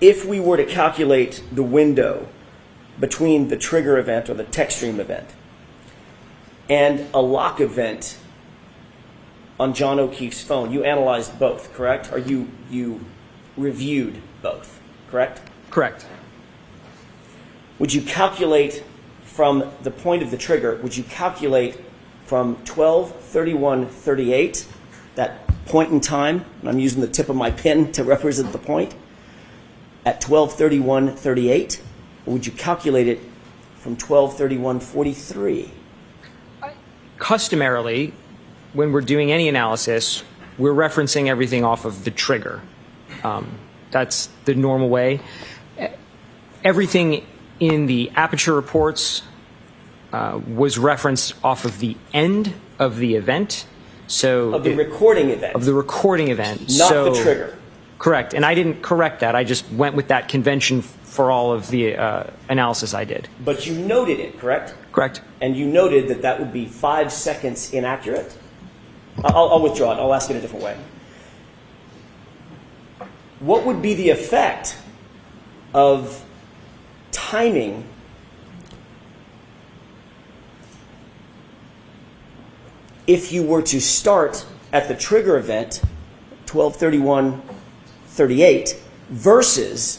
if we were to calculate the window between the trigger event or the text stream event and a lock event on John O'Keefe's phone, you analyzed both, correct? Or you reviewed both, correct? Correct. Would you calculate from the point of the trigger, would you calculate from 12:31:38, that point in time, and I'm using the tip of my pen to represent the point, at 12:31:38, or would you calculate it from 12:31:43? Customarily, when we're doing any analysis, we're referencing everything off of the trigger. That's the normal way. Everything in the Aperture reports was referenced off of the end of the event. So of the recording event. Of the recording event. Not the trigger. Correct. And I didn't correct that. I just went with that convention for all of the analysis I did. But you noted it, correct? Correct. And you noted that that would be 5 seconds inaccurate? I'll withdraw it. I'll ask it a different way. What would be the effect of timing if you were to start at the trigger event, 12:31:38, versus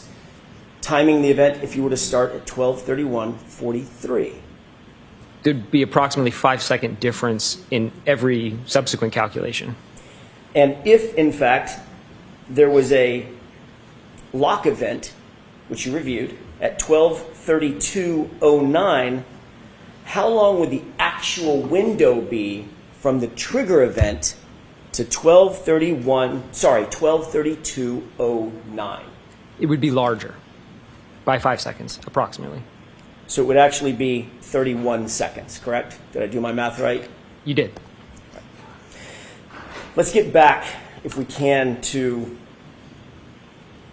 timing the event if you were to start at 12:31:43? There'd be approximately 5-second difference in every subsequent calculation. And if, in fact, there was a lock event, which you reviewed, at 12:32:09, how long would the actual window be from the trigger event to 12:32:09? It would be larger by 5 seconds, approximately. So it would actually be 31 seconds, correct? Did I do my math right? You did. Let's get back, if we can, to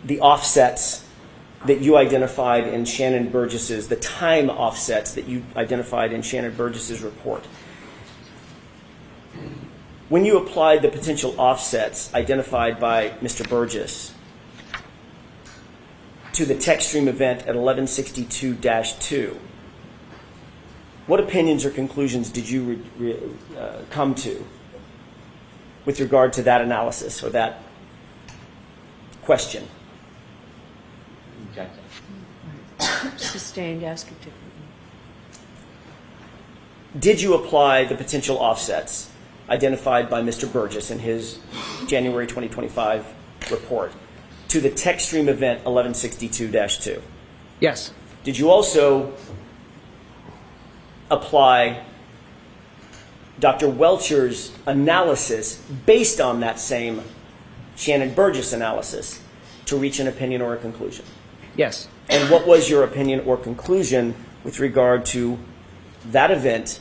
the offsets that you identified in Shannon Burgess's, the time offsets that you identified in Shannon Burgess's report. When you applied the potential offsets identified by Mr. Burgess to the text stream event at 1162-2, what opinions or conclusions did you come to with regard to that analysis or that question? Sustained, ask it differently. Did you apply the potential offsets identified by Mr. Burgess in his January 2025 report to the text stream event 1162-2? Yes. Did you also apply Dr. Welcher's analysis based on that same Shannon Burgess analysis to reach an opinion or a conclusion? Yes. And what was your opinion or conclusion with regard to that event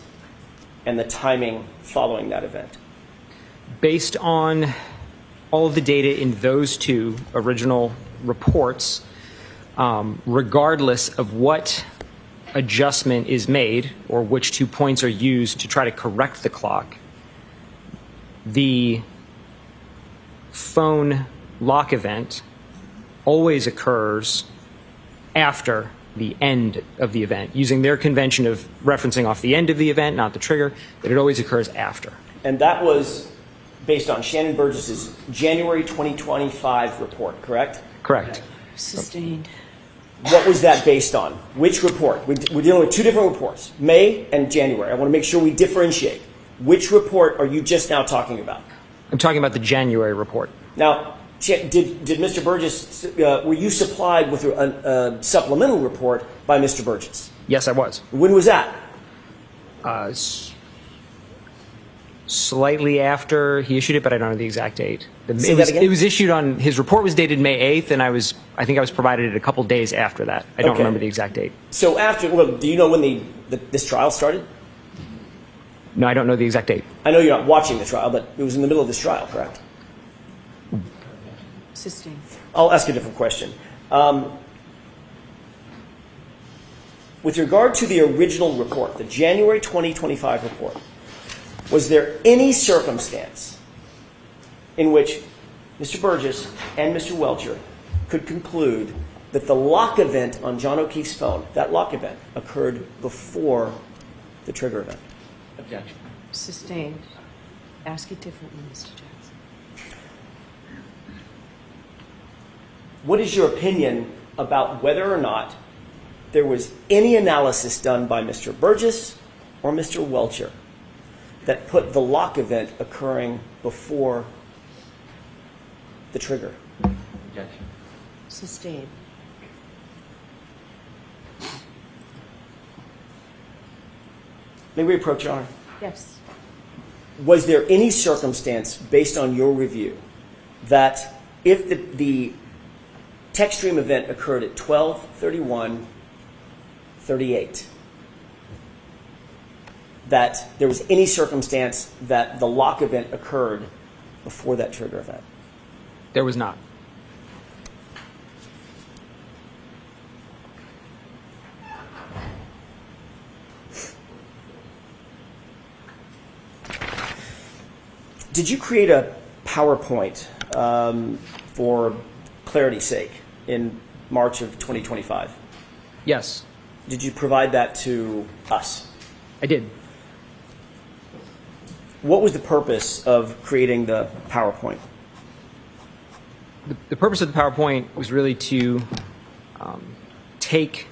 and the timing following that event? Based on all of the data in those two original reports, regardless of what adjustment is made or which 2 points are used to try to correct the clock, the phone lock event always occurs after the end of the event, using their convention of referencing off the end of the event, not the trigger, but it always occurs after. And that was based on Shannon Burgess's January 2025 report, correct? Correct. Sustained. What was that based on? Which report? We're dealing with two different reports, May and January. I want to make sure we differentiate. Which report are you just now talking about? I'm talking about the January report. Now, did Mr. Burgess, were you supplied with a supplemental report by Mr. Burgess? Yes, I was. When was that? Slightly after he issued it, but I don't know the exact date. Say that again? It was issued on, his report was dated May 8th, and I think I was provided it a couple days after that. I don't remember the exact date. So after, well, do you know when this trial started? No, I don't know the exact date. I know you're not watching the trial, but it was in the middle of this trial, correct? Sustained. I'll ask a different question. With regard to the original report, the January 2025 report, was there any circumstance in which Mr. Burgess and Mr. Welcher could conclude that the lock event on John O'Keefe's phone, that lock event, occurred before the trigger event. Objection. Sustained. Ask it differently, Mr. Jackson. What is your opinion about whether or not there was any analysis done by Mr. Burgess or Mr. Welcher that put the lock event occurring before the trigger? Objection. Sustained. May we approach, Your Honor? Yes. Was there any circumstance, based on your review, that if the text stream event occurred at 12:31:38, that there was any circumstance that the lock event occurred before that trigger event? There was not. Did you create a PowerPoint for clarity's sake in March of 2025? Yes, Did you provide that to us? I did. What was the purpose of creating the PowerPoint? The purpose of the PowerPoint was really to take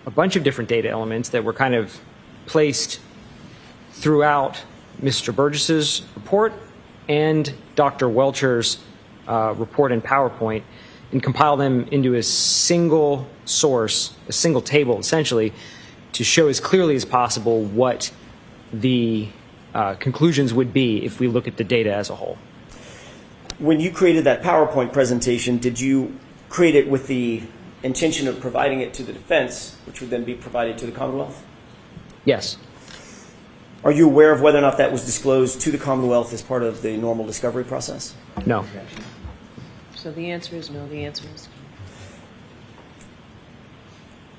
a bunch of different data elements that were kind of placed throughout Mr. Burgess's report and Dr. Welcher's report in PowerPoint and compile them into a single source, a single table, essentially, to show as clearly as possible what the conclusions would be if we look at the data as a whole. When you created that PowerPoint presentation, did you create it with the intention of providing it to the defense, which would then be provided to the Commonwealth? Yes. Are you aware of whether or not that was disclosed to the Commonwealth as part of the normal discovery process? No. Objection. So the answer is no. The answer is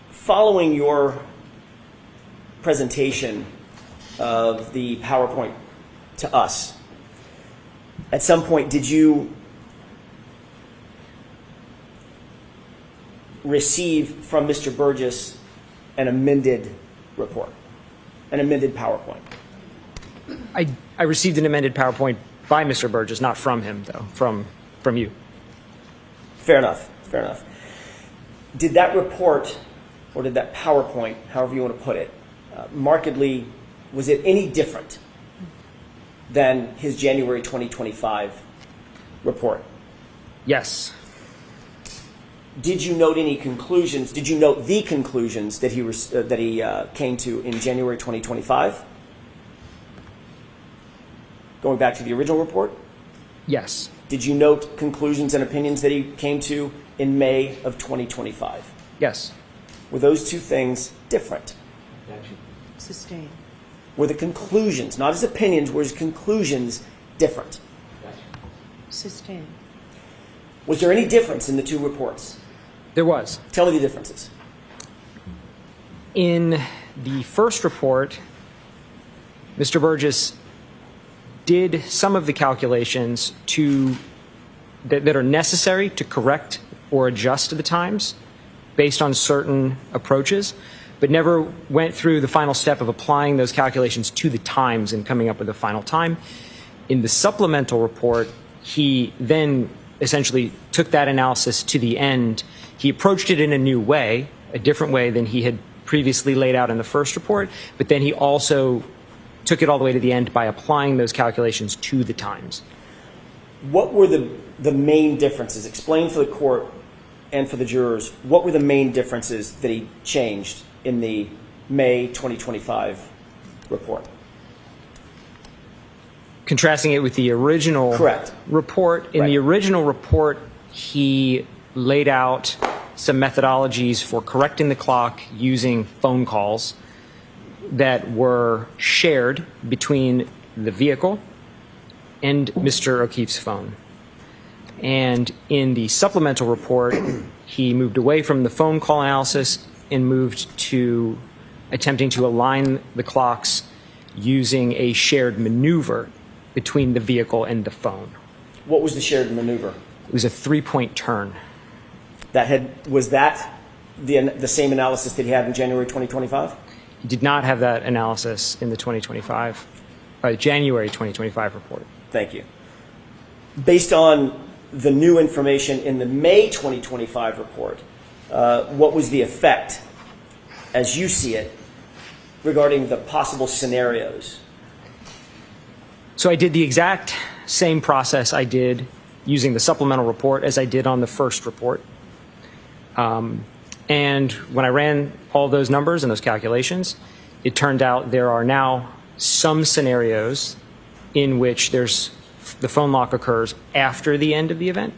Following your presentation of the PowerPoint to us, at some point did you receive from Mr. Burgess an amended report, an amended PowerPoint? I received an amended PowerPoint by Mr. Burgess, not from him, though, from you. Fair enough, fair enough. Did that report, or did that PowerPoint, however you want to put it, markedly, was it any different than his January 2025 report? Yes. Did you note any conclusions? Did you note the conclusions that he came to in January 2025? Going back to the original report? Yes. Did you note conclusions and opinions that he came to in May of 2025? Yes. Were those two things different? Objection. sustained. Were the conclusions, not his opinions, were his conclusions different? Objection. Sustained. Was there any difference in the two reports? There was. Tell me the differences. In the first report, Mr. Burgess did some of the calculations that are necessary to correct or adjust the times based on certain approaches, but never went through the final step of applying those calculations to the times and coming up with a final time. In the supplemental report, he then essentially took that analysis to the end. He approached it in a new way, a different way than he had previously laid out in the first report, but then he also took it all the way to the end by applying those calculations to the times. What were the main differences? Explain for the court and for the jurors, what were the main differences that he changed in the May 2025 report? Contrasting it with the original Correct. report. In the Right. original report, he laid out some methodologies for correcting the clock using phone calls that were shared between the vehicle and Mr. O'Keefe's phone. And in the supplemental report, he moved away from the phone call analysis and moved to attempting to align the clocks using a shared maneuver between the vehicle and the phone. What was the shared maneuver? It was a 3-point turn. Was that the same analysis that he had in January 2025? He did not have that analysis in the January 2025 report. Thank you. Based on the new information in the May 2025 report, what was the effect, as you see it, regarding the possible scenarios? So I did the exact same process I did using the supplemental report as I did on the first report. And when I ran all those numbers and those calculations, it turned out there are now some scenarios in which the phone lock occurs after the end of the event.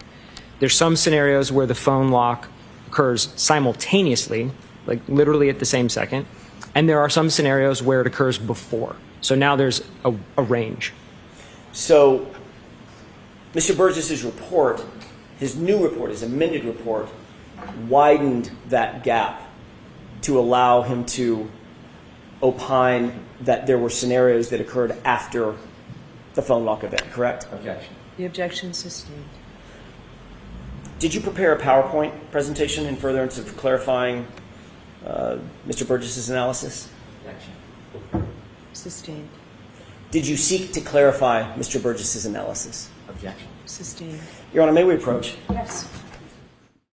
There's some scenarios where the phone lock occurs simultaneously, like literally at the same second. And there are some scenarios where it occurs before. So now there's a range. So Mr. Burgess's report, his new report, his amended report, widened that gap to allow him to opine that there were scenarios that occurred after the phone lock event, correct? Objection. The objection is sustained. Did you prepare a PowerPoint presentation in furtherance of clarifying Mr. Burgess's analysis? Objection. Sustained. Did you seek to clarify Mr. Burgess's analysis? Objection. Sustained. Your Honor, may we approach? Yes.